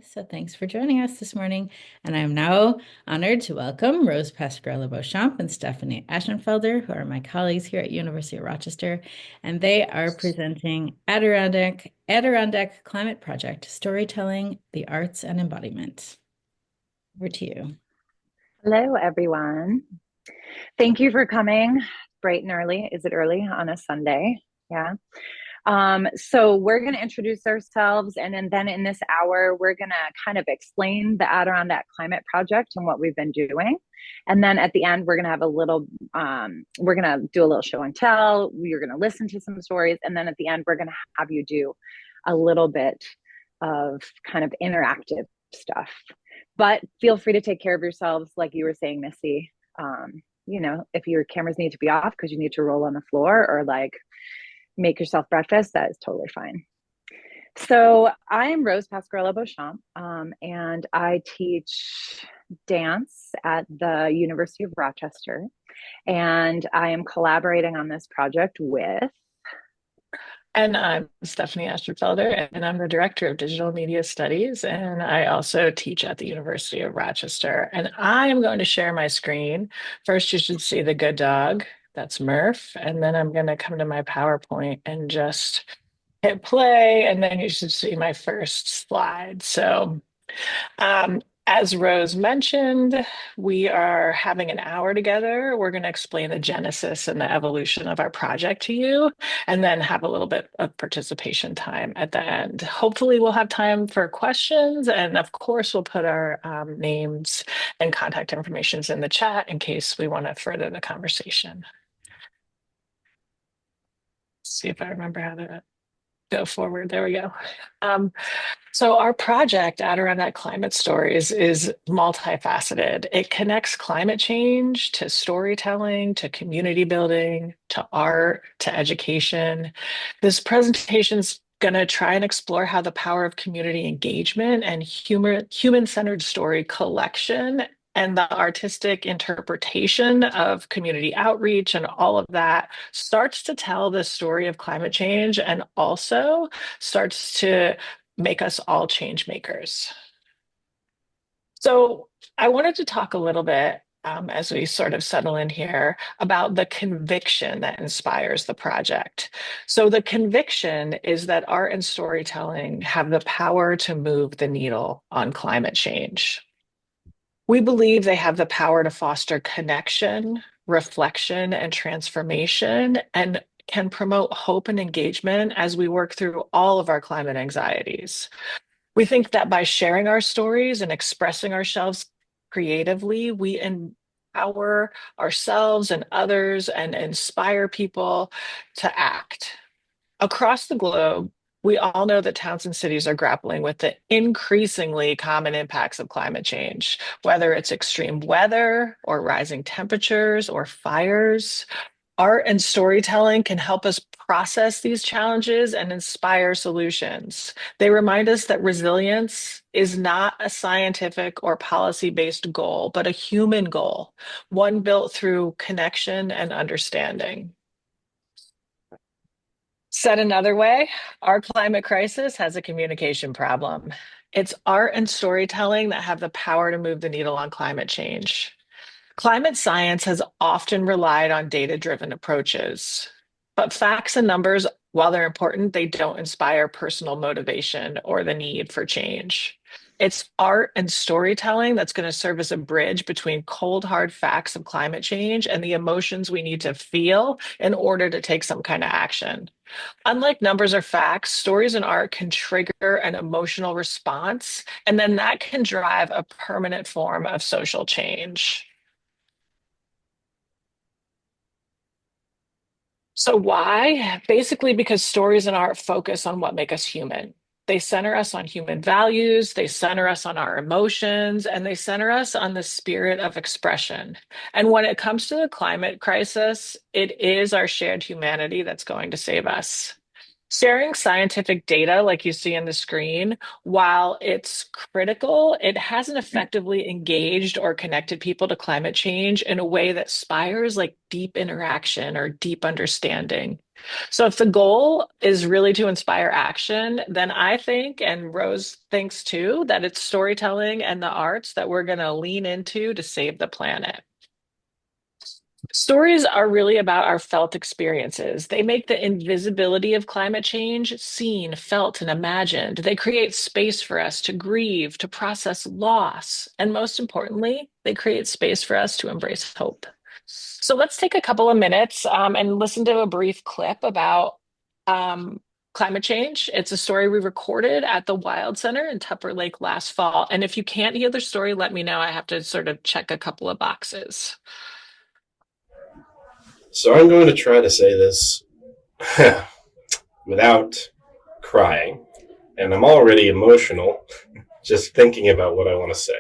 So thanks for joining us this morning. And I'm now honored to welcome Rose Pasquarello Beauchamp and Stephanie Ashenfelder, who are my colleagues here at University of Rochester. And they are presenting Adirondack Climate Project, Storytelling, the Arts and Embodiment. Over to you. Hello, everyone. Thank you for coming bright and early. Is it early on a Sunday? Yeah. So we're going to introduce ourselves, and then in this hour, we're going to kind of explain the Adirondack Climate Project and what we've been doing. And then at the end, we're going to have we're going to do a little show and tell. You're going to listen to some stories. And then at the end, we're going to have you do a little bit of kind of interactive stuff. But feel free to take care of yourselves, like you were saying, Missy. If your cameras need to be off because you need to roll on the floor or like make yourself breakfast, that is totally fine. So I am Rose Pasquarello Beauchamp, and I teach dance at the University of Rochester. And I am collaborating on this project with And I'm Stephanie Ashenfelder, and I'm the Director of Digital Media Studies, and I also teach at the University of Rochester. And I am going to share my screen. First, you should see the good dog. That's Murph. And then I'm going to come to my PowerPoint and just hit play, and then you should see my first slide. So as Rose mentioned, we are having an hour together. We're going to explain the genesis and the evolution of our project to you, and then have a little bit of participation time at the end. Hopefully, we'll have time for questions. And of course, we'll put our names and contact information in the chat in case we want to further the conversation. Let's see if I remember how to go forward. There we go. So our project, Adirondack Climate Stories, is multifaceted. It connects climate change to storytelling, to community building, to art, to education. This presentation's going to try and explore how the power of community engagement and human-centered story collection and the artistic interpretation of community outreach and all of that starts to tell the story of climate change and also starts to make us all change makers. So I wanted to talk a little bit as we sort of settle in here about the conviction that inspires the project. So the conviction is that art and storytelling have the power to move the needle on climate change. We believe they have the power to foster connection, reflection, and transformation, and can promote hope and engagement as we work through all of our climate anxieties. We think that by sharing our stories and expressing ourselves creatively, we empower ourselves and others and inspire people to act. Across the globe, we all know that towns and cities are grappling with the increasingly common impacts of climate change, whether it's extreme weather or rising temperatures or fires. Art and storytelling can help us process these challenges and inspire solutions. They remind us that resilience is not a scientific or policy-based goal, but a human goal, one built through connection and understanding. Said another way, our climate crisis has a communication problem. It's art and storytelling that have the power to move the needle on climate change. Climate science has often relied on data-driven approaches, but facts and numbers, while they're important, they don't inspire personal motivation or the need for change. It's art and storytelling that's going to serve as a bridge between cold, hard facts of climate change and the emotions we need to feel in order to take some kind of action. Unlike numbers or facts, stories and art can trigger an emotional response, and then that can drive a permanent form of social change. So why? Basically, because stories and art focus on what make us human. They center us on human values, they center us on our emotions, and they center us on the spirit of expression. And when it comes to the climate crisis, it is our shared humanity that's going to save us. Sharing scientific data, like you see on the screen, while it's critical, it hasn't effectively engaged or connected people to climate change in a way that inspires like deep interaction or deep understanding. So, if the goal is really to inspire action, then I think, and Rose thinks too, that it's storytelling and the arts that we're going to lean into to save the planet. Stories are really about our felt experiences. They make the invisibility of climate change seen, felt, and imagined. They create space for us to grieve, to process loss, and most importantly, they create space for us to embrace hope. So let's take a couple of minutes and listen to a brief clip about um, climate change. It's a story we recorded at the Wild Center in Tupper Lake last fall. And if you can't hear the story, let me know. I have to sort of check a couple of boxes. So I'm going to try to say this without crying. And I'm already emotional just thinking about what I want to say.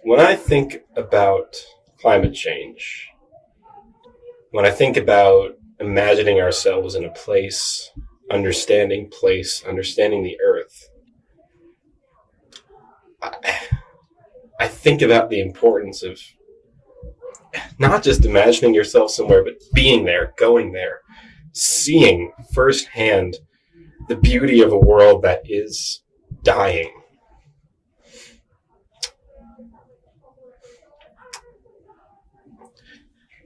When I think about climate change, when I think about imagining ourselves in a understanding the earth, I think about the importance of not just imagining yourself somewhere, but being there, going there, seeing firsthand the beauty of a world that is dying.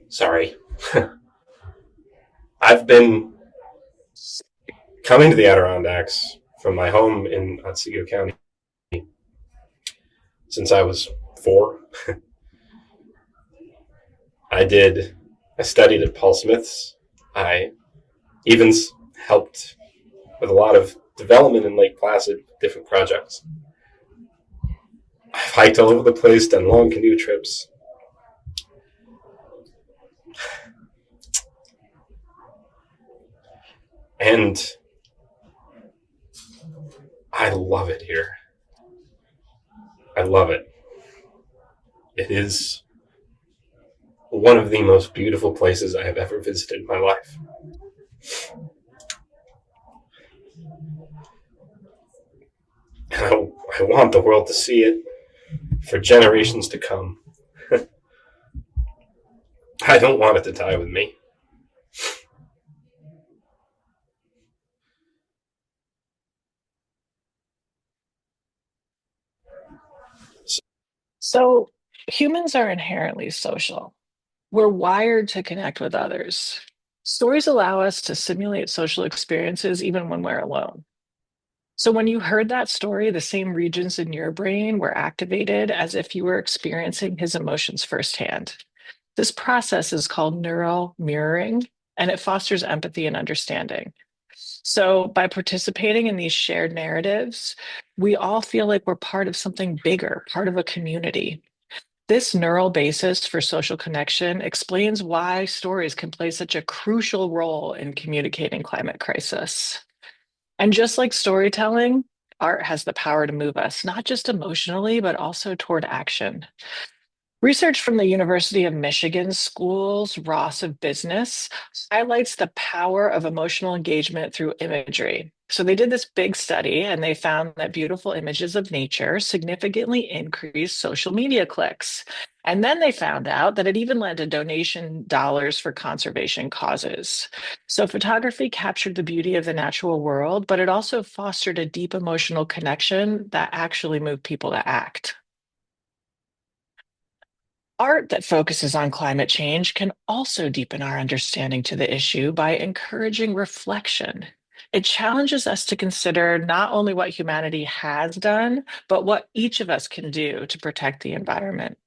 Sorry. I've been coming to the Adirondacks from my home in Otsego County since I was 4. I studied at Paul Smith's. I even helped with a lot of development in Lake Placid, different projects. I've hiked all over the place, done long canoe trips. And I love it here. I love it. It is one of the most beautiful places I have ever visited in my life. And I want the world to see it for generations to come. I don't want it to die with me. So, humans are inherently social. We're wired to connect with others. Stories allow us to simulate social experiences even when we're alone. So, when you heard that story, the same regions in your brain were activated as if you were experiencing his emotions firsthand. This process is called neural mirroring, and it fosters empathy and understanding. So, by participating in these shared narratives, we all feel like we're part of something bigger, part of a community. This neural basis for social connection explains why stories can play such a crucial role in communicating climate crisis. And just like storytelling, art has the power to move us, not just emotionally, but also toward action. Research from the University of Michigan School's Ross of Business highlights the power of emotional engagement through imagery. So they did this big study and they found that beautiful images of nature significantly increase social media clicks. And then they found out that it even led to donation dollars for conservation causes. So photography captured the beauty of the natural world, but it also fostered a deep emotional connection that actually moved people to act. Art that focuses on climate change can also deepen our understanding to the issue by encouraging reflection. It challenges us to consider not only what humanity has done, but what each of us can do to protect the environment.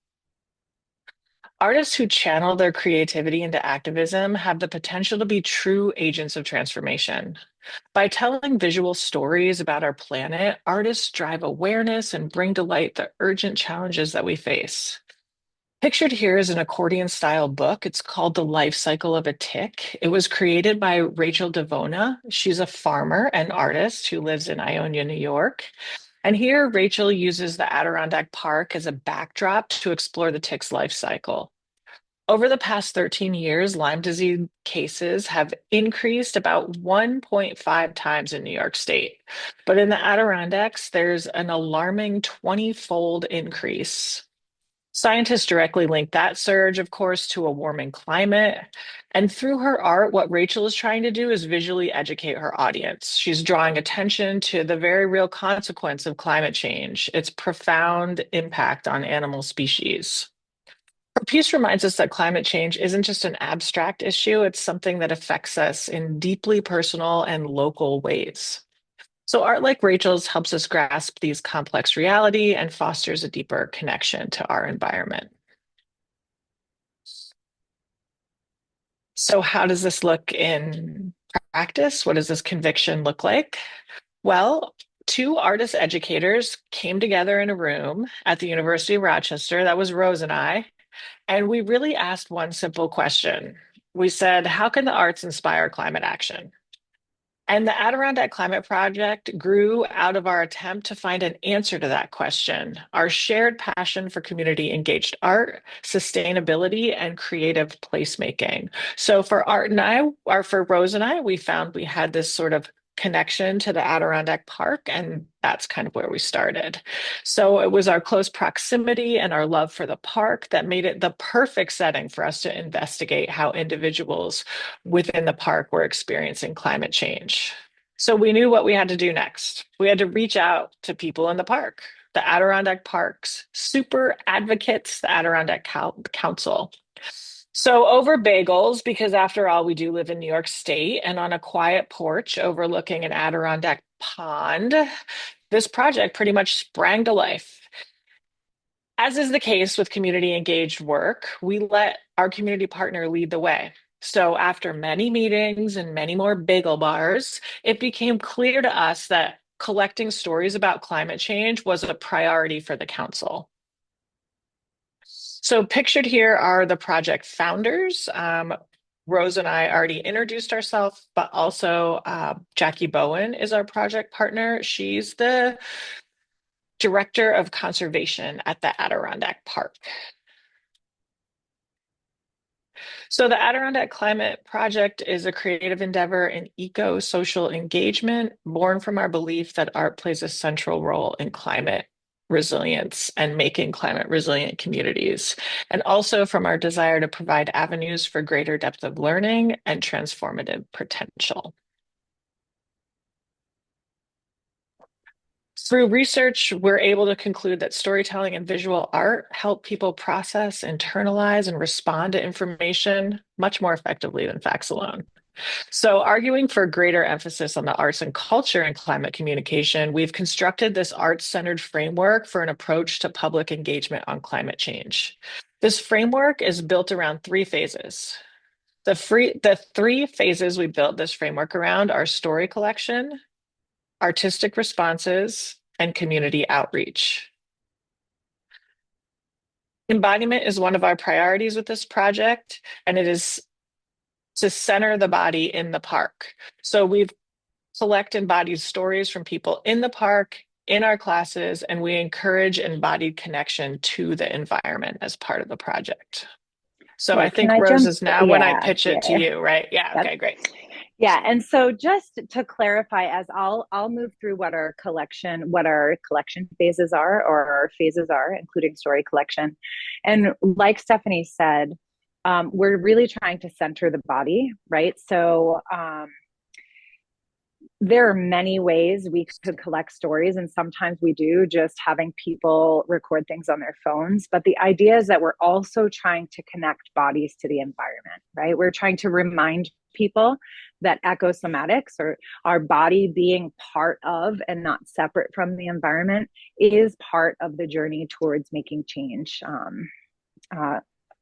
Artists who channel their creativity into activism have the potential to be true agents of transformation. By telling visual stories about our planet, artists drive awareness and bring to light the urgent challenges that we face. Pictured here is an accordion style book. It's called The Life Cycle of a Tick. It was created by Rachel Devona. She's a farmer and artist who lives in Ionia, New York. And here, Rachel uses the Adirondack Park as a backdrop to explore the tick's life cycle. Over the past 13 years, Lyme disease cases have increased about 1.5 times in New York State. But in the Adirondacks, there's an alarming 20-fold increase. Scientists directly link that surge, of course, to a warming climate. And through her art, what Rachel is trying to do is visually educate her audience. She's drawing attention to the very real consequence of climate change, its profound impact on animal species. Her piece reminds us that climate change isn't just an abstract issue, it's something that affects us in deeply personal and local ways. So art like Rachel's helps us grasp these complex reality and fosters a deeper connection to our environment. So how does this look in practice? What does this conviction look like? Well, two artist educators came together in a room at the University of Rochester. That was Rose and we really asked one simple question. We said, how can the arts inspire climate action? And the Adirondack Climate Project grew out of our attempt to find an answer to that question, our shared passion for community engaged art, sustainability, and creative placemaking. So for Art and I, or for Rose and I, we found we had this sort of connection to the Adirondack Park, and that's kind of where we started. So it was our close proximity and our love for the park that made it the perfect setting for us to investigate how individuals within the park were experiencing climate change. So we knew what we had to do next. We had to reach out to people in the park, the Adirondack Park's super advocates, the Adirondack Council. So over bagels, because after all, we do live in New York State, and on a quiet porch overlooking an Adirondack pond, this project pretty much sprang to life. As is the case with community engaged work, we let our community partner lead the way. So after many meetings and many more bagel bars, it became clear to us that collecting stories about climate change was a priority for the council. So pictured here are the project founders. Rose and I already introduced ourselves, but also Jackie Bowen is our project partner. She's the director of conservation at the Adirondack Park. So the Adirondack Climate Project is a creative endeavor in eco-social engagement born from our belief that art plays a central role in climate resilience and making climate resilient communities, and also from our desire to provide avenues for greater depth of learning and transformative potential. Through research, we're able to conclude that storytelling and visual art help people process, internalize, and respond to information much more effectively than facts alone. So, arguing for greater emphasis on the arts and culture in climate communication, we've constructed this arts-centered framework for an approach to public engagement on climate change. This framework is built around three phases. The three phases we built this framework around are story collection, artistic responses, and community outreach. Embodiment is one of our priorities with this project, and it is to center the body in the park. So we've collect embodied stories from people in the park, in our classes, and we encourage embodied connection to the environment as part of the project. So Yeah, I think Rose is now when I pitch it to you, right? Yeah, okay, great. Yeah, and so just to clarify, as I'll move through what our collection phases are, or our phases are, including story collection. And like Stephanie said, we're really trying to center the body, right? So there are many ways we could collect stories, and sometimes we do just having people record things on their phones. But the idea is that we're also trying to connect bodies to the environment, right? We're trying to remind people that ecosomatics, or our body being part of and not separate from the environment, is part of the journey towards making change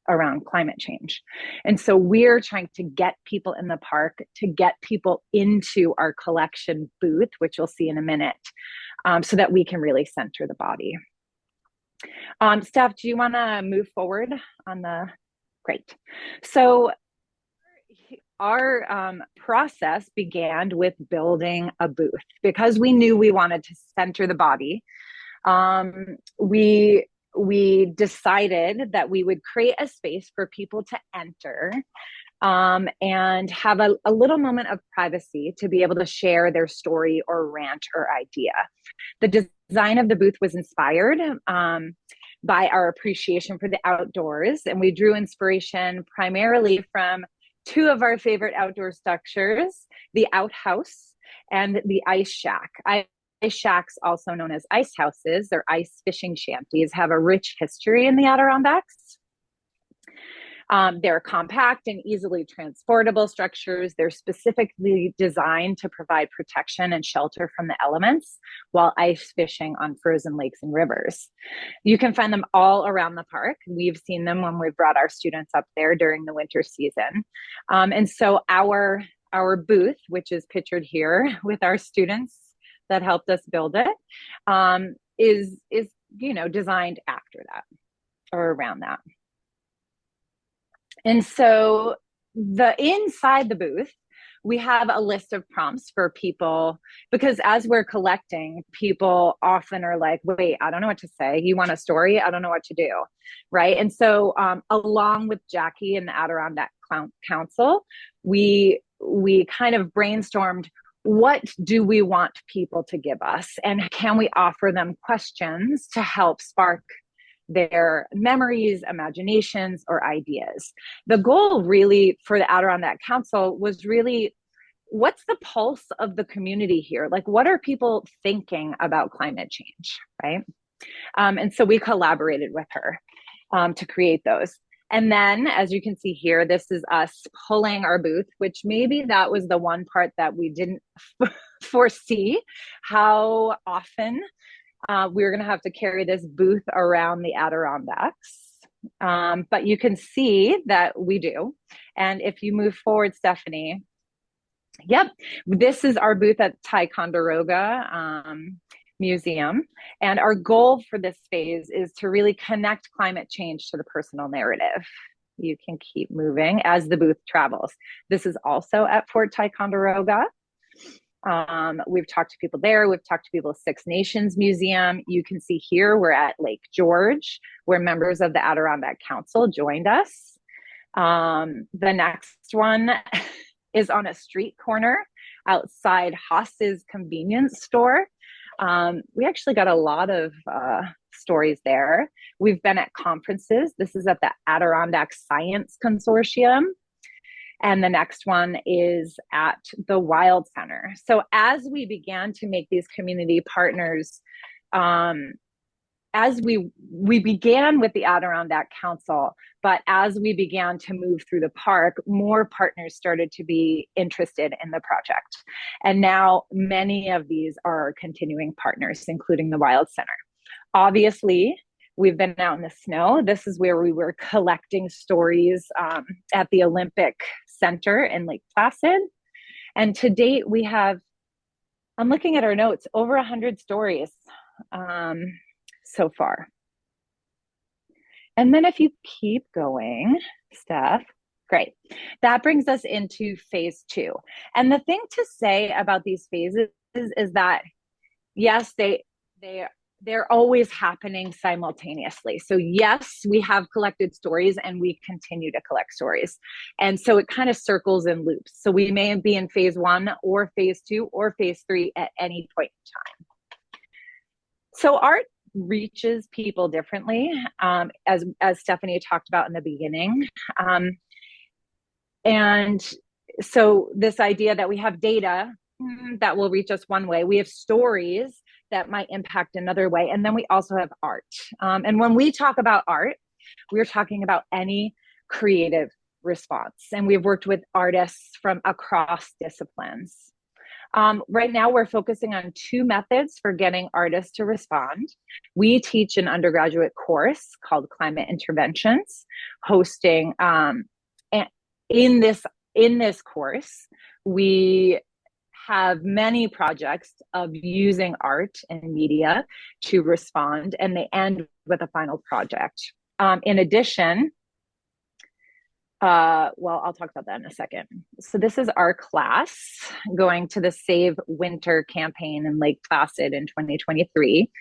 around climate change. And so we're trying to get people in the park, to get people into our collection booth, which you'll see in a minute, so that we can really center the body. Steph, do you want to move forward on the, great. So our process began with building a booth because we knew we wanted to center the body. We we decided that we would create a space for people to enter and have a little moment of privacy to be able to share their story or rant or idea. The design of the booth was inspired by our appreciation for the outdoors, and we drew inspiration primarily from two of our favorite outdoor structures, the outhouse and the ice shack. Ice shacks, also known as ice houses, or ice fishing shanties, have a rich history in the Adirondacks. They're compact and easily transportable structures. They're specifically designed to provide protection and shelter from the elements while ice fishing on frozen lakes and rivers. You can find them all around the park. We've seen them when we've brought our students up there during the winter season. And so our booth, which is pictured here with our students that helped us build it, is designed after that or around that. And so inside the booth, we have a list of prompts for people, because as we're collecting, people often are like, wait, I don't know what to say. You want a story? I don't know what to do, right? And so along with Jackie and the Adirondack Council, we kind of brainstormed, what do we want people to give us? And can we offer them questions to help spark their memories, imaginations, or ideas? The goal really for the Adirondack Council was really, what's the pulse of the community here? Like, what are people thinking about climate change, right? And so we collaborated with her to create those. And then, as you can see here, this is us pulling our booth, which maybe that was the one part that we didn't foresee, how often we were going to have to carry this booth around the Adirondacks. But you can see that we do. And if you move forward, Stephanie, yep, this is our booth at Ticonderoga Museum. And our goal for this phase is to really connect climate change to the personal narrative. You can keep moving as the booth travels. This is also at Fort Ticonderoga. We've talked to people there. We've talked to people at Six Nations Museum. You can see here we're at Lake George, where members of the Adirondack Council joined us. The next one is on a street corner outside Haas's convenience store. We actually got a lot of stories there. We've been at conferences. This is at the Adirondack Science Consortium. And the next one is at the Wild Center. So as we began to make these community partners, as we began with the Adirondack Council, but as we began to move through the park, more partners started to be interested in the project. And now many of these are continuing partners, including the Wild Center. Obviously, we've been out in the snow. This is where we were collecting stories at the Olympic Center in Lake Placid. And to date, we have, I'm looking at our notes, over 100 stories so far. And then if you keep going, Steph, great. That brings us into phase 2. And the thing to say about these phases is that, yes, they're always happening simultaneously. So yes, we have collected stories and we continue to collect stories. And so it kind of circles in loops. So we may be in phase 1 or phase 2 or phase 3 at any point in time. So art reaches people differently, as Stephanie talked about in the beginning. And so this idea that we have data that will reach us one way, we have stories that might impact another way, and then we also have art. And when we talk about art, we're talking about any creative response. And we've worked with artists from across disciplines. Right now, we're focusing on 2 methods for getting artists to respond. We teach an undergraduate course called Climate Interventions, hosting, in this course, we have many projects of using art and media to respond, and they end with a final project. In addition, well, I'll talk about that in a second. So this is our class going to the Save Winter campaign in Lake Placid in 2023.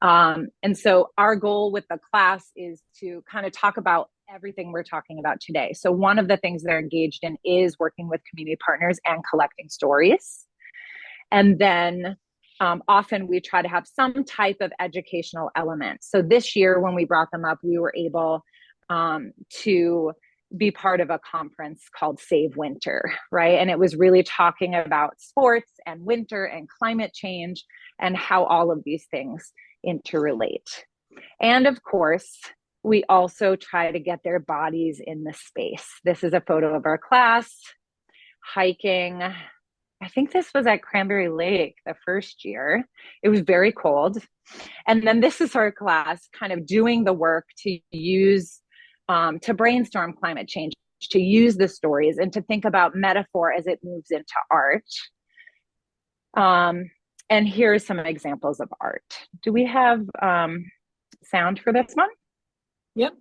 And so our goal with the class is to kind of talk about everything we're talking about today. So one of the things they're engaged in is working with community partners and collecting stories. And then often we try to have some type of educational element. So this year, when we brought them up, we were able to be part of a conference called Save Winter, right? And it was really talking about sports and winter and climate change and how all of these things interrelate. And of course, we also try to get their bodies in the space. This is a photo of our class hiking. I think this was at Cranberry Lake the first year. It was very cold. And then this is our class kind of doing the work to use, to brainstorm climate change, to use the stories and to think about metaphor as it moves into art. And here are some examples of art. Do we have sound for this one? Yep.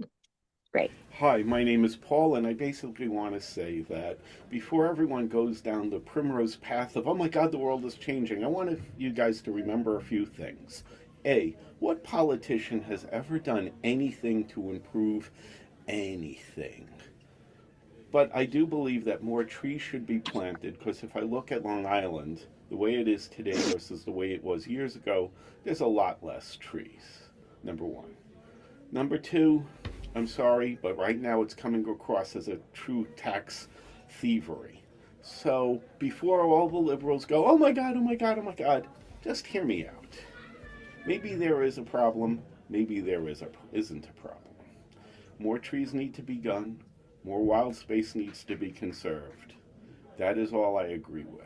Great. Hi, my name is Paul, and I basically want to say that before everyone goes down the primrose path of, oh my God, the world is changing, I want you guys to remember a few things. A, what politician has ever done anything to improve anything? But I do believe that more trees should be planted, because if I look at Long Island, the way it is today versus the way it was years ago, there's a lot less trees, number one. Number two, I'm sorry, but right now it's coming across as a true tax thievery. So before all the liberals go, oh my God, oh my God, oh my God, just hear me out. Maybe there is a problem, maybe there isn't a problem. More trees need to be done, more wild space needs to be conserved. That is all I agree with.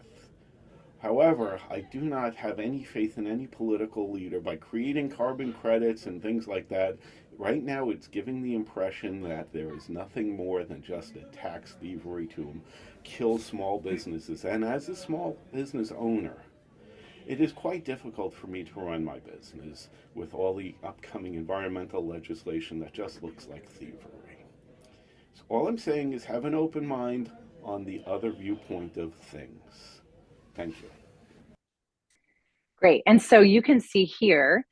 However, I do not have any faith in any political leader by creating carbon credits and things like that. Right now, it's giving the impression that there is nothing more than just a tax thievery to kill small businesses. And as a small business owner, it is quite difficult for me to run my business with all the upcoming environmental legislation that just looks like thievery. So all I'm saying is have an open mind on the other viewpoint of things. Thank you. Great. And so you can see here,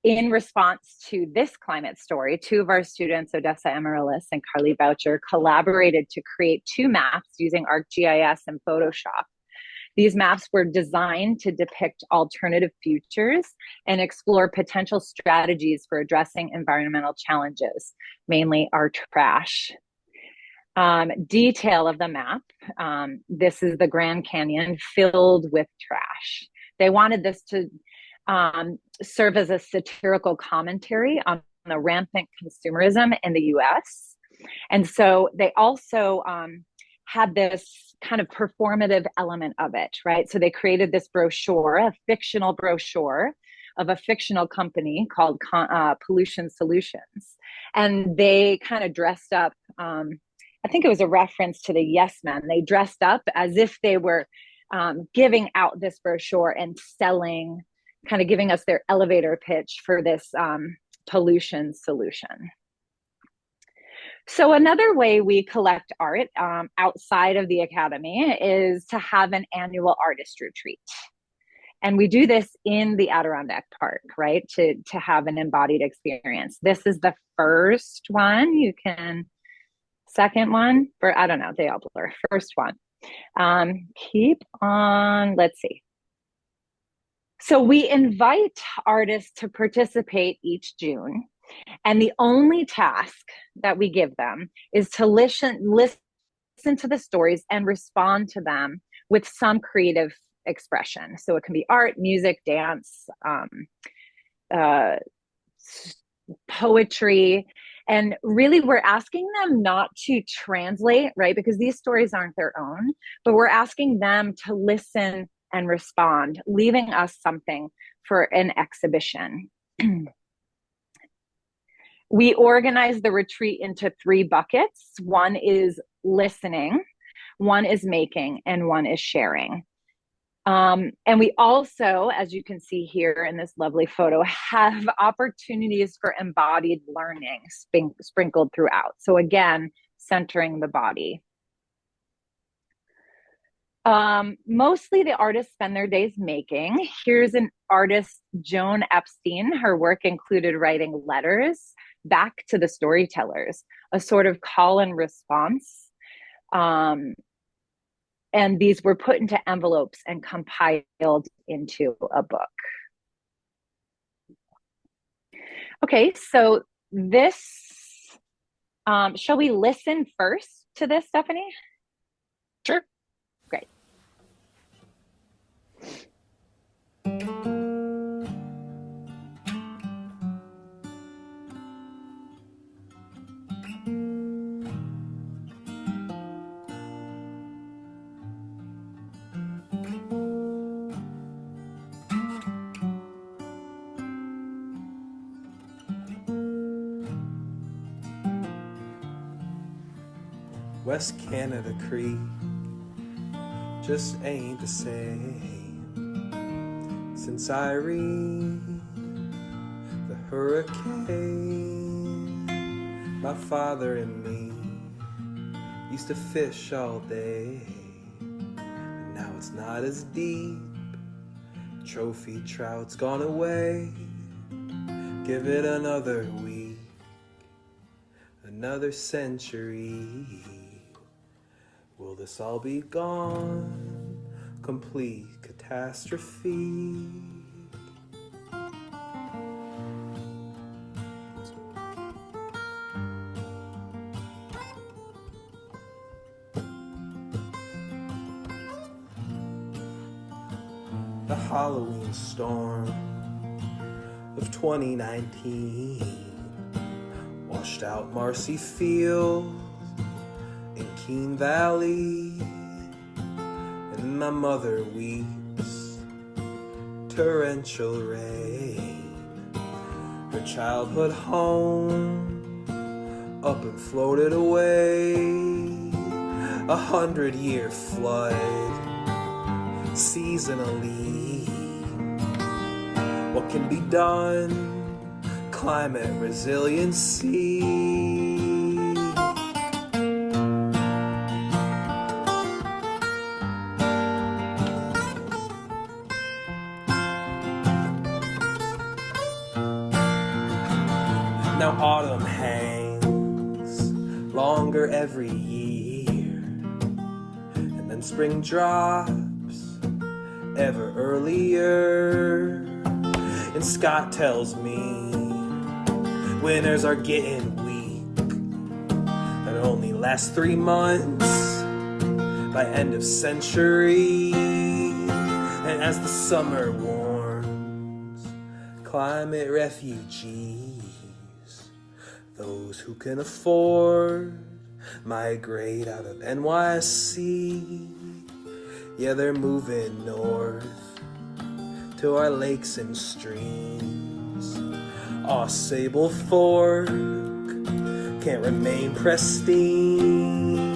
in response to this climate story, two of our students, Odessa Amaryllis and Carly Boucher, collaborated to create two maps using ArcGIS and Photoshop. These maps were designed to depict alternative futures and explore potential strategies for addressing environmental challenges, mainly our trash. Detail of the map. This is the Grand Canyon filled with trash. They wanted this to serve as a satirical commentary on the rampant consumerism in the US. And so they also had this kind of performative element of it, right? So they created this brochure, a fictional brochure of a fictional company called Pollution Solutions. And they kind of dressed up, I think it was a reference to the Yes Men. They dressed up as if they were giving out this brochure and selling, kind of giving us their elevator pitch for this pollution solution. So another way we collect art outside of the Academy is to have an annual artist retreat. And we do this in the Adirondack Park, right? To have an embodied experience. This is the first one. You can, second one, or I don't know, they all blur. First one. Keep on, let's see. So we invite artists to participate each June. And the only task that we give them is to listen to the stories and respond to them with some creative expression. So it can be art, music, dance, poetry. And really, we're asking them not to translate, right? Because these stories aren't their own, but we're asking them to listen and respond, leaving us something for an exhibition. We organize the retreat into 3 buckets. One is listening, one is making, and one is sharing. And we also, as you can see here in this lovely photo, have opportunities for embodied learning sprinkled throughout. So again, centering the body. Mostly the artists spend their days making. Here's an artist, Joan Epstein. Her work included writing letters back to the storytellers, a sort of call and response. And these were put into envelopes and compiled into a book. Okay, so this, shall we listen first to this, Stephanie? Sure. Great. West Canada Creek just ain't the same since Irene, the hurricane. My father and me used to fish all day, and now it's not as deep. Trophy trout's gone away. Give it another week, another century. Will this all be gone? Complete catastrophe. The Halloween storm of 2019 washed out Marcy Field in Keene Valley, and my mother weeps torrential rain. Her childhood home up and floated away. 100-year flood seasonally. What can be done? Climate resiliency. Now autumn hangs longer every year, and then spring drops ever earlier. And Scott tells me winters are getting weak and only last 3 months by end of century. And as the summer warms, climate refugees, those who can afford, migrate out of NYC. Yeah, they're moving north to our lakes and streams. Our sable fork can't remain pristine.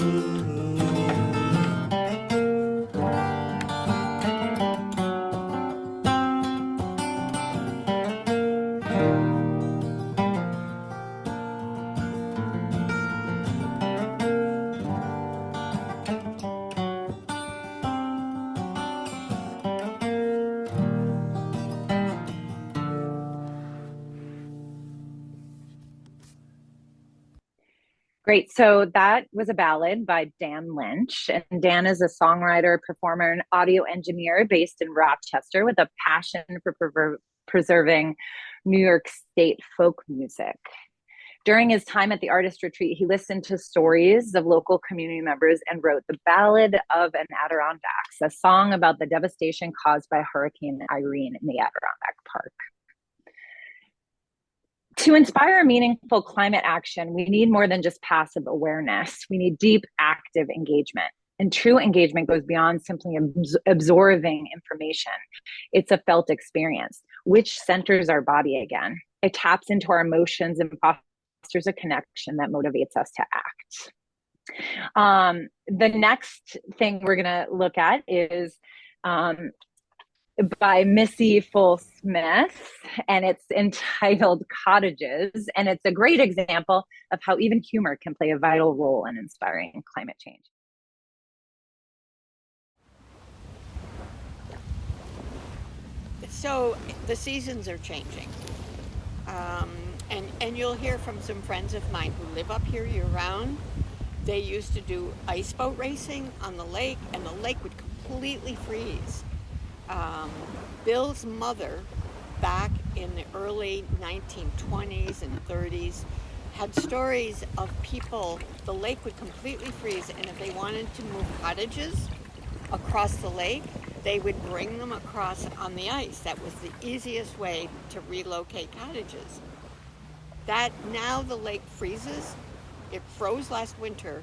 Great. So that was a ballad by Dan Lynch. And Dan is a songwriter, performer, and audio engineer based in Rochester with a passion for preserving New York State folk music. During his time at the artist retreat, he listened to stories of local community members and wrote The Ballad of an Adirondacks, a song about the devastation caused by Hurricane Irene in the Adirondack Park. To inspire meaningful climate action, we need more than just passive awareness. We need deep, active engagement. And true engagement goes beyond simply absorbing information. It's a felt experience, which centers our body again. It taps into our emotions and fosters a connection that motivates us to act. The next thing we're going to look at is by Missy Full-Smith, and it's entitled Cottages, and it's a great example of how even humor can play a vital role in inspiring climate change. So the seasons are changing. And you'll hear from some friends of mine who live up here year round. They used to do ice boat racing on the lake, and the lake would completely freeze. Um, Bill's mother, back in the early 1920s and 30s, had stories of people, the lake would completely freeze, and if they wanted to move cottages across the lake, they would bring them across on the ice. That was the easiest way to relocate cottages. That now the lake freezes. It froze last winter,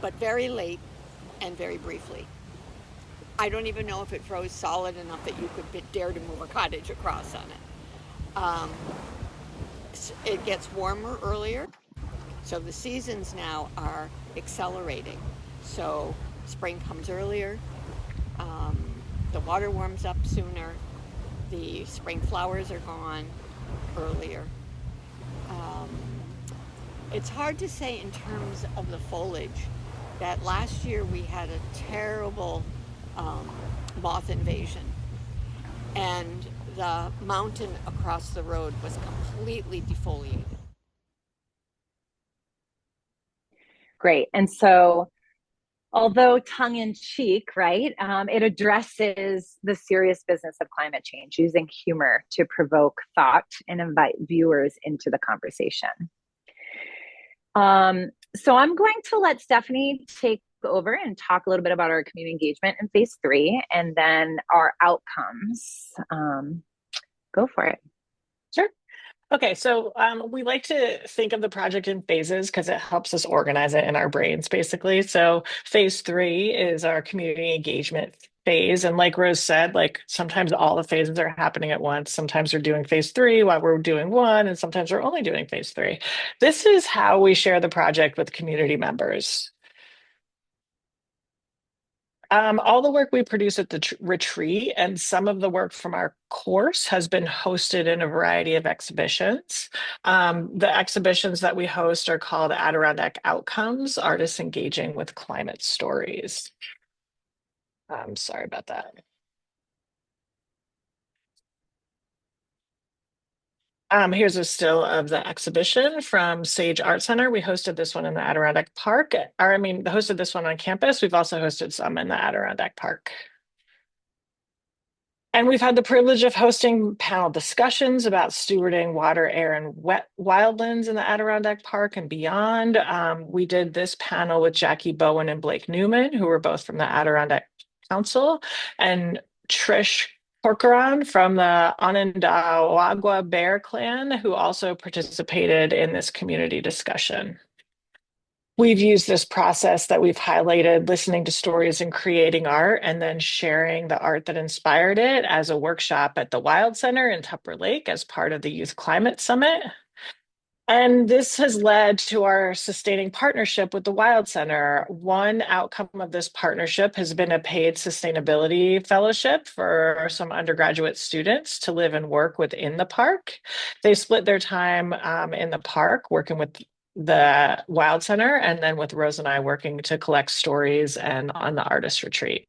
but very late and very briefly. I don't even know if it froze solid enough that you could dare to move a cottage across on it. It gets warmer earlier, so the seasons now are accelerating. So spring comes earlier, the water warms up sooner, the spring flowers are gone earlier. It's hard to say in terms of the foliage that last year we had a terrible moth invasion, and the mountain across the road was completely defoliated. Great. And so, although tongue in cheek, right, it addresses the serious business of climate change using humor to provoke thought and invite viewers into the conversation. So I'm going to let Stephanie take over and talk a little bit about our community engagement in phase 3 and then our outcomes. Go for it. Sure. Okay, so we like to think of the project in phases because it helps us organize it in our brains, basically. So phase 3 is our community engagement phase. And like Rose said, like sometimes all the phases are happening at once. Sometimes we're doing phase 3 while we're doing 1, and sometimes we're only doing phase 3. This is how we share the project with community members. All the work we produce at the retreat and some of the work from our course has been hosted in a variety of exhibitions. The exhibitions that we host are called Adirondack Outcomes, Artists Engaging with Climate Stories. Sorry about that. Here's a still of the exhibition from Sage Art Center. We hosted this one in the Adirondack Park, hosted this one on campus. We've also hosted some in the Adirondack Park. And we've had the privilege of hosting panel discussions about stewarding water, air, and wet wildlands in the Adirondack Park and beyond. We did this panel with Jackie Bowen and Blake Newman, who were both from the Adirondack Council, and Trish Corcoran from the Onondaga Bear Clan, who also participated in this community discussion. We've used this process that we've highlighted, listening to stories and creating art, and then sharing the art that inspired it as a workshop at the Wild Center in Tupper Lake as part of the Youth Climate Summit. And this has led to our sustaining partnership with the Wild Center. One outcome of this partnership has been a paid sustainability fellowship for some undergraduate students to live and work within the park. They split their time in the park working with the Wild Center, and then with Rose and I working to collect stories and on the artist retreat.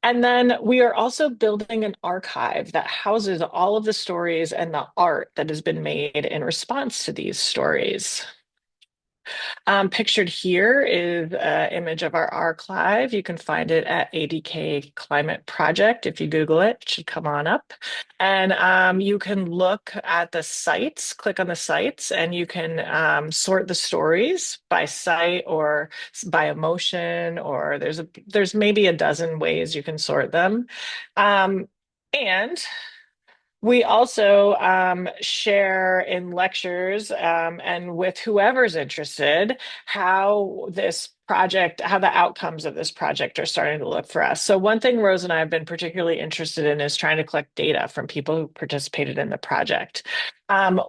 And then we are also building an archive that houses all of the stories and the art that has been made in response to these stories. Pictured here is an image of our archive. You can find it at ADK Climate Project. If you Google it, it should come on up. And you can look at the sites, click on the sites, and you can sort the stories by site or by emotion, or there's maybe a dozen ways you can sort them. And we also share in lectures and with whoever's interested how the outcomes of this project are starting to look for us. So one thing Rose and I have been particularly interested in is trying to collect data from people who participated in the project.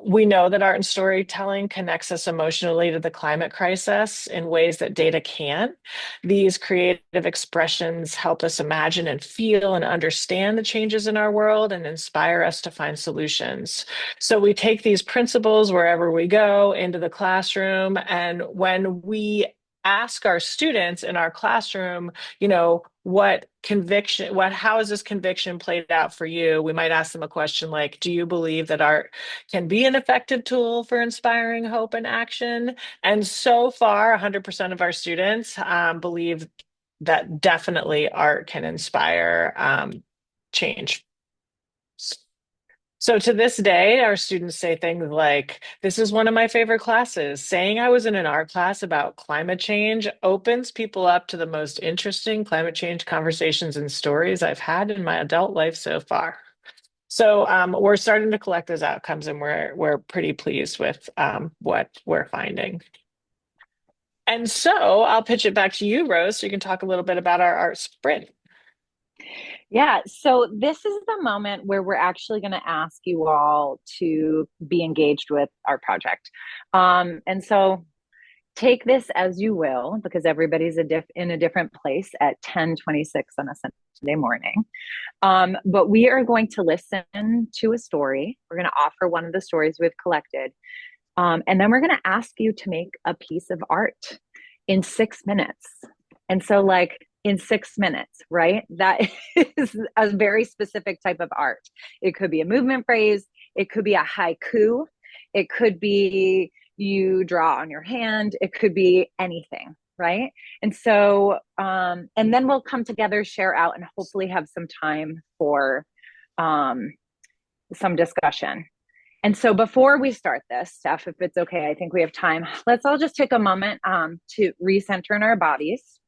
We know that art and storytelling connects us emotionally to the climate crisis in ways that data can't. These creative expressions help us imagine and feel and understand the changes in our world and inspire us to find solutions. So we take these principles wherever we go into the classroom, and when we ask our students in our classroom, how has this conviction played out for you? We might ask them a question like, do you believe that art can be an effective tool for inspiring hope and action? And so far, 100% of our students believe that definitely art can inspire change. So to this day, our students say things like, this is one of my favorite classes. Saying I was in an art class about climate change opens people up to the most interesting climate change conversations and stories I've had in my adult life so far. So we're starting to collect those outcomes, and we're pretty pleased with what we're finding. And so I'll pitch it back to you, Rose, so you can talk a little bit about our art sprint. Yeah, so this is the moment where we're actually going to ask you all to be engaged with our project. And so take this as you will, because everybody's in a different place at 10:26 on a Sunday morning. But we are going to listen to a story. We're going to offer one of the stories we've collected. And then we're going to ask you to make a piece of art in 6 minutes. And so in 6 minutes, right? That is a very specific type of art. It could be a movement phrase. It could be a haiku. It could be you draw on your hand. It could be anything, right? And so, and then we'll come together, share out, and hopefully have some time for some discussion. And so before we start this, Steph, if it's okay, I think we have time. Let's all just take a moment to recenter in our bodies.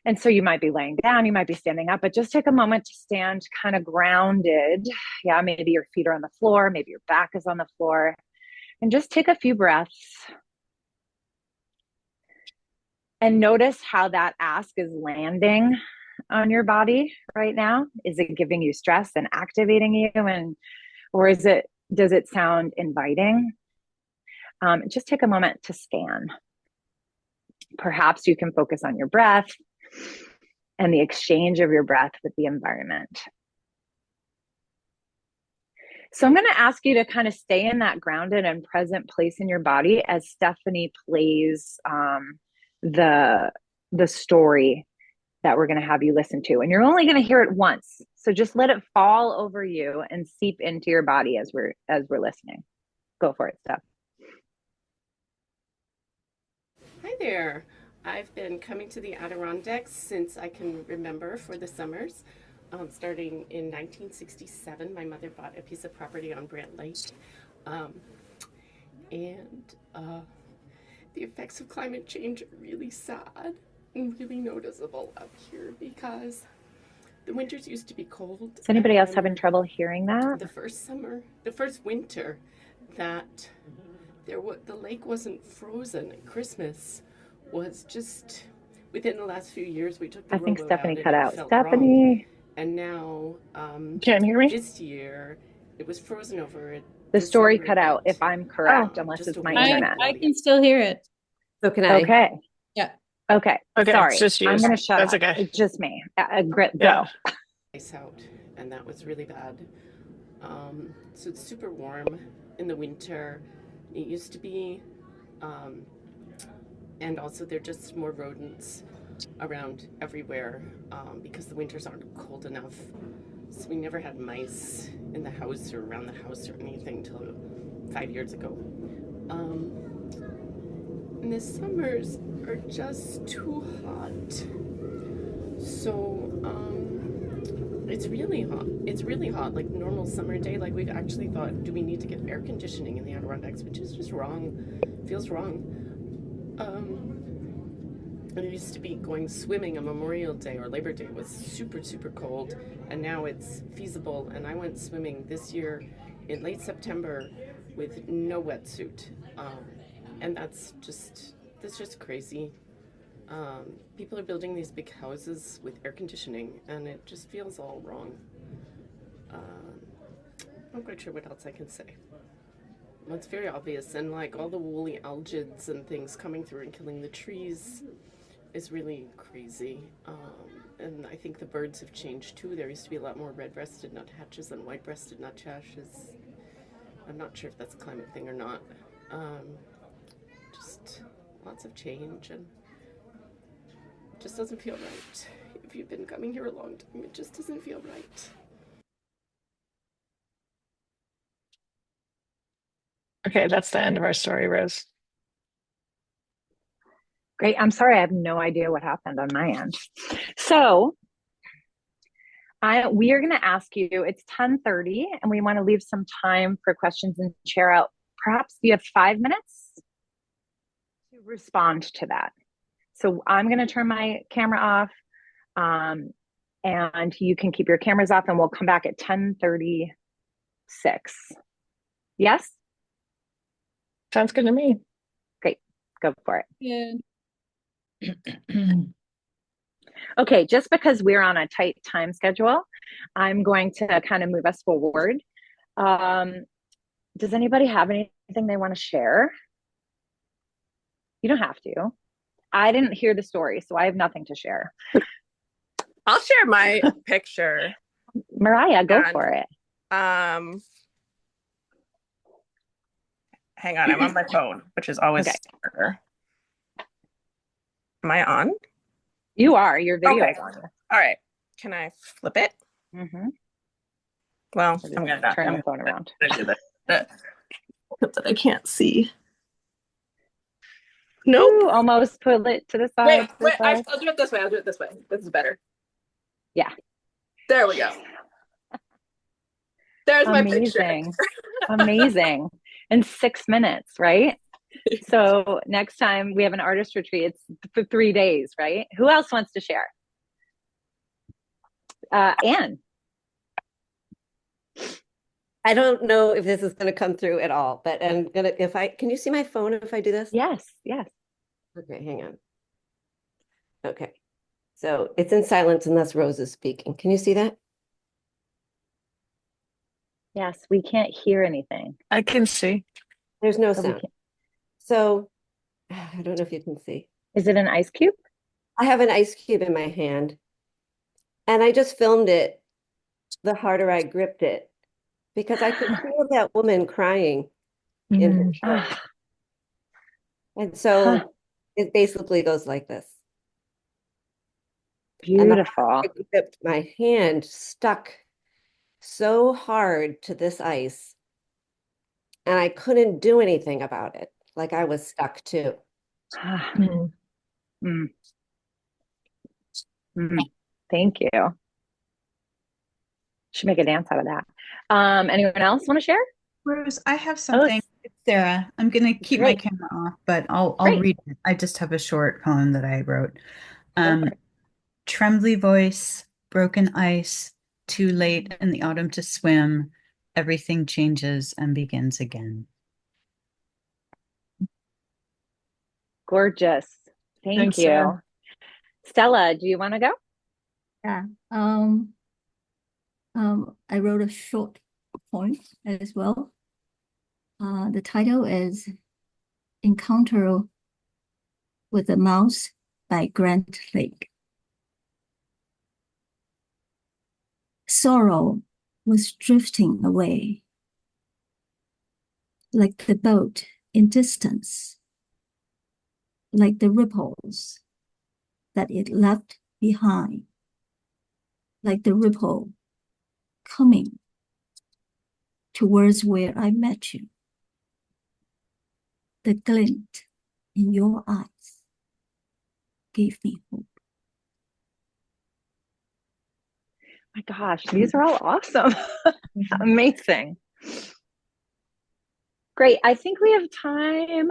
And so you might be laying down, you might be standing up, but just take a moment to stand kind of grounded. Yeah, maybe your feet are on the floor, maybe your back is on the floor. And just take a few breaths. And notice how that ask is landing on your body right now. Is it giving you stress and activating you? Or does it sound inviting? Just take a moment to scan. Perhaps you can focus on your breath and the exchange of your breath with the environment. So I'm going to ask you to kind of stay in that grounded and present place in your body as Stephanie plays the story that we're going to have you listen to. And you're only going to hear it once. So just let it fall over you and seep into your body as we're listening. Go for it, Steph. Hi there. I've been coming to the Adirondacks since I can remember for the summers. Starting in 1967, my mother bought a piece of property on Brant Lake. The effects of climate change are really sad and really noticeable up here because the winters used to be cold. Is anybody else having trouble hearing that? The first winter that the lake wasn't frozen at Christmas was just within the last few years. We took the I think rowboat Stephanie out cut and out. it felt Stephanie. wrong. And now Can't hear me? this year it was frozen over it. The story cut out, if I'm correct, unless it's my internet. I can still hear it. So can I? Okay. Yeah. Okay. Okay, Sorry. it's just you. I'm going to shut That's up. okay. It's just me. Go. Yeah. Ice out, and that was really bad. So it's super warm in the winter. It used to be, and also there are just more rodents around everywhere because the winters aren't cold enough. So we never had mice in the house or around the house or anything until 5 years ago. And the summers are just too hot. So it's really hot. It's really hot, like normal summer day. Like we've actually thought, do we need to get air conditioning in the Adirondacks? Which is just wrong. Feels wrong. And it used to be going swimming on Memorial Day or Labor Day was super, super cold. And now it's feasible. And I went swimming this year in late September with no wetsuit. And that's just crazy. People are building these big houses with air conditioning, and it just feels all wrong. I'm not quite sure what else I can say. Well, it's very obvious, and like all the woolly algids and things coming through and killing the trees is really crazy. And I think the birds have changed too. There used to be a lot more red-breasted nuthatches than white-breasted nuthatches. I'm not sure if that's a climate thing or not. Just lots of change, and it just doesn't feel right. If you've been coming here a long time, it just doesn't feel right. Okay, that's the end of our story, Rose. Great. I'm sorry, I have no idea what happened on my end. So we are going to ask you, it's 10:30 and we want to leave some time for questions and share out. Perhaps you have 5 minutes to respond to that. So I'm going to turn my camera off, and you can keep your cameras off, and we'll come back at 10:36. Yes? Sounds good to me. Great. Go for it. Yeah. Okay, just because we're on a tight time schedule, I'm going to kind of move us forward. Does anybody have anything they want to share? You don't have to. I didn't hear the story, so I have nothing to share. I'll share my picture. Mariah, go for it. Hang on, I'm on my phone, which is always harder. Am I on? You are. Your video is on. All right. Can I flip it? Mm-hmm. Well, I'm going to turn the phone around. That I can't see. Nope. Ooh, almost put it to the side. Wait, I'll do it this way. This is better. Yeah. There we go. There's my picture. Amazing. In 6 minutes, right? So next time we have an artist retreat, it's for 3 days, right? Who else wants to share? Anne. I don't know if this is going to come through at all, but I'm going to, can you see my phone if I do this? Yes. Okay, hang on. Okay. So it's in silence unless Rose is speaking. Can you see that? Yes, we can't hear anything. I can see. There's no sound. So I don't know if you can see. Is it an ice cube? I have an ice cube in my hand, and I just filmed it the harder I gripped it because I could feel that woman crying in her shirt. And so it basically goes like this. Beautiful. I gripped my hand stuck so hard to this ice, and I couldn't do anything about it. Like I was stuck too. Thank you. Should make a dance out of that. Anyone else want to share? Rose, I have something. It's Sarah. I'm going to keep my camera off, but I'll read it. I just have a short poem that I wrote. Trembly voice, broken ice, too late in the autumn to swim. Everything changes and begins again. Gorgeous. Thanks, you. Sarah. Stella, do you want to go? Yeah. I wrote a short poem as well. The title is Encounter with a Mouse by Grant Lake. Sorrow was drifting away, like the boat in distance, like the ripples that it left behind, like the ripple coming towards where I met you. The glint in your eyes gave me hope. My gosh, these are all awesome. Amazing. Great. I think we have time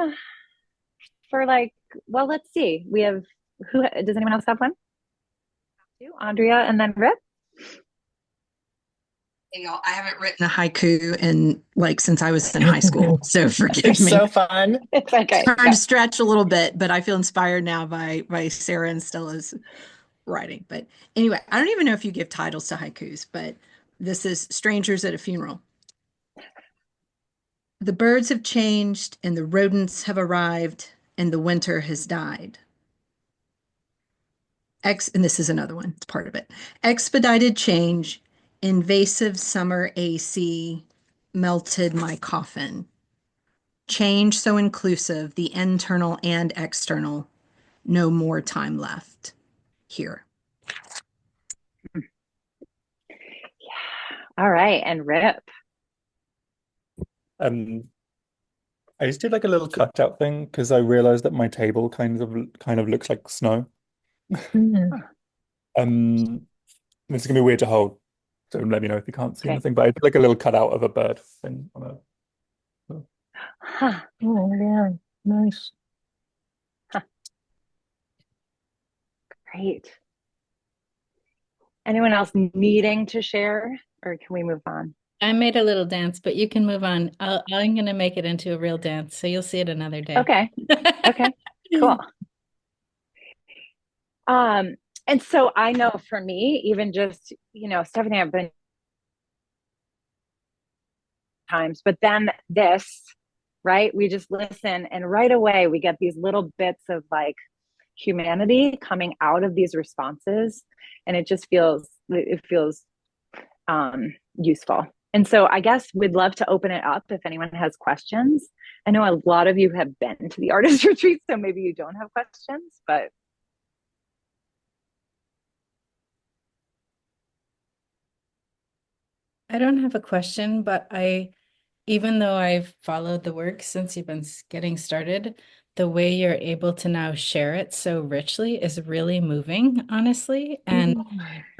for let's see. We have, does anyone else have one? Andrea and then Rip. I haven't written a haiku since I was in high school, so forgive me. It's so fun. It's okay. Trying to stretch a little bit, but I feel inspired now by Sarah and Stella's writing. But anyway, I don't even know if you give titles to haikus, but this is Strangers at a Funeral. The birds have changed and the rodents have arrived and the winter has died. And this is another one, it's part of it. Expedited change, invasive summer AC melted my coffin. Change so inclusive, the internal and external. No more time left here. All right, and Rip. I just did like a little cutout thing because I realized that my table kind of looks like snow. This is gonna be weird to hold, so let me know if you can't see Okay. anything. But I did like a little cutout of a bird thing on a. Huh. Oh, yeah, nice. Great. Anyone else needing to share, or can we move on? I made a little dance, but you can move on. I'm going to make it into a real dance, so you'll see it another day. Okay. Okay. Cool. And so I know for me, even just, Stephanie, I've been times, but then this, right? We just listen, and right away we get these little bits of like humanity coming out of these responses, and it feels useful. And so I guess we'd love to open it up if anyone has questions. I know a lot of you have been to the artist retreat, so maybe you don't have questions, but I don't have a question, but even though I've followed the work since you've been getting started, the way you're able to now share it so richly is really moving, honestly. And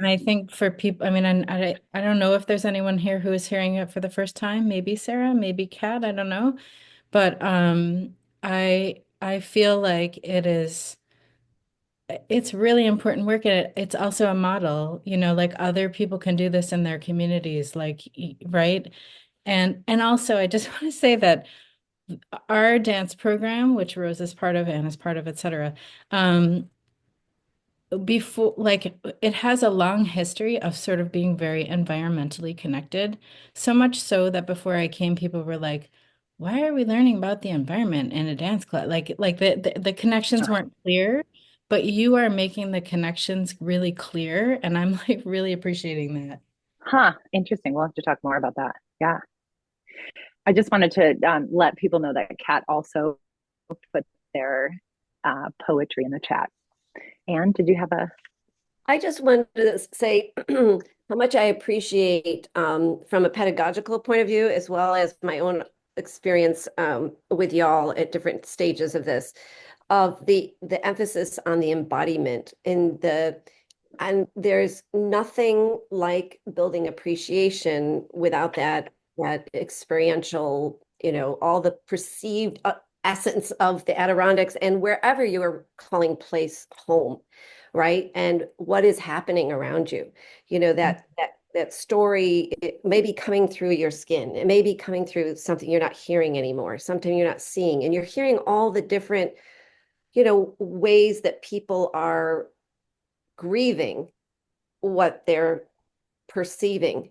I think for people, I mean, I don't know if there's anyone here who is hearing it for the first time. Maybe Sarah, maybe Kat, I don't know. But I feel like it's really important work, and it's also a model, like other people can do this in their communities, like, right? And also I just want to say that our dance program, which Rose is part of and is part of, et cetera, before, like, it has a long history of sort of being very environmentally connected, so much so that before I came, people were like, why are we learning about the environment in a dance class? Like the connections weren't clear, but you are making the connections really clear, and I'm like really appreciating that. Interesting. We'll have to talk more about that. Yeah. I just wanted to let people know that Kat also put their poetry in the chat. Anne, did you have I just wanted to say how much I appreciate from a pedagogical point of view, as well as my own experience with y'all at different stages of this, of the emphasis on the embodiment and there's nothing like building appreciation without that experiential, all the perceived essence of the Adirondacks and wherever you are calling place home, right? And what is happening around you, that story, it may be coming through your skin. It may be coming through something you're not hearing anymore, something you're not seeing, and you're hearing all the different, ways that people are grieving what they're perceiving,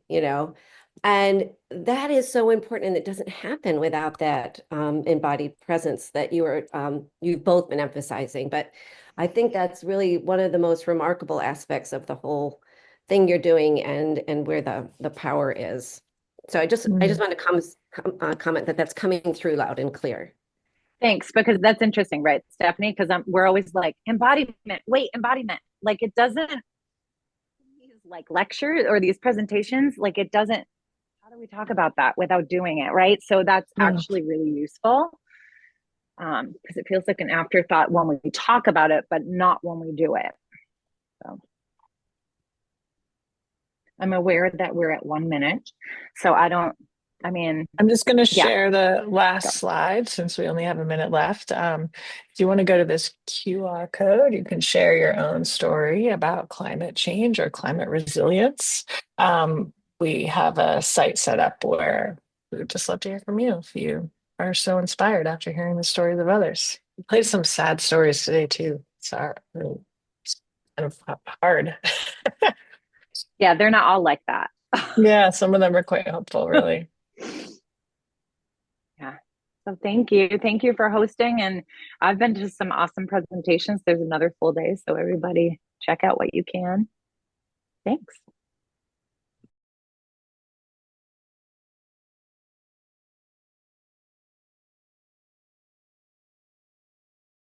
and that is so important. And it doesn't happen without that embodied presence that you've both been emphasizing. But I think that's really one of the most remarkable aspects of the whole thing you're doing, and where the power is. So I just want to comment that that's coming through loud and clear. Thanks, because that's interesting, right, Stephanie? Because we're always like, embodiment, wait, embodiment. Like, it doesn't, these like lectures or these presentations, like it doesn't, how do we talk about that without doing it, right? So that's actually really useful, because it feels like an afterthought when we talk about it, but not when we do it. So I'm aware that we're at 1 minute, so I'm just going to share the last slide since we only have a minute left. If you want to go to this QR code, you can share your own story about climate change or climate resilience. We have a site set up where we would just love to hear from you if you are so inspired after hearing the stories of others. We played some sad stories today too. It's kind of hard. Yeah, they're not all like that. Yeah, some of them are quite hopeful, really. Yeah. So thank you for hosting, and I've been to some awesome presentations. There's another full day, so everybody check out what you can. Thanks.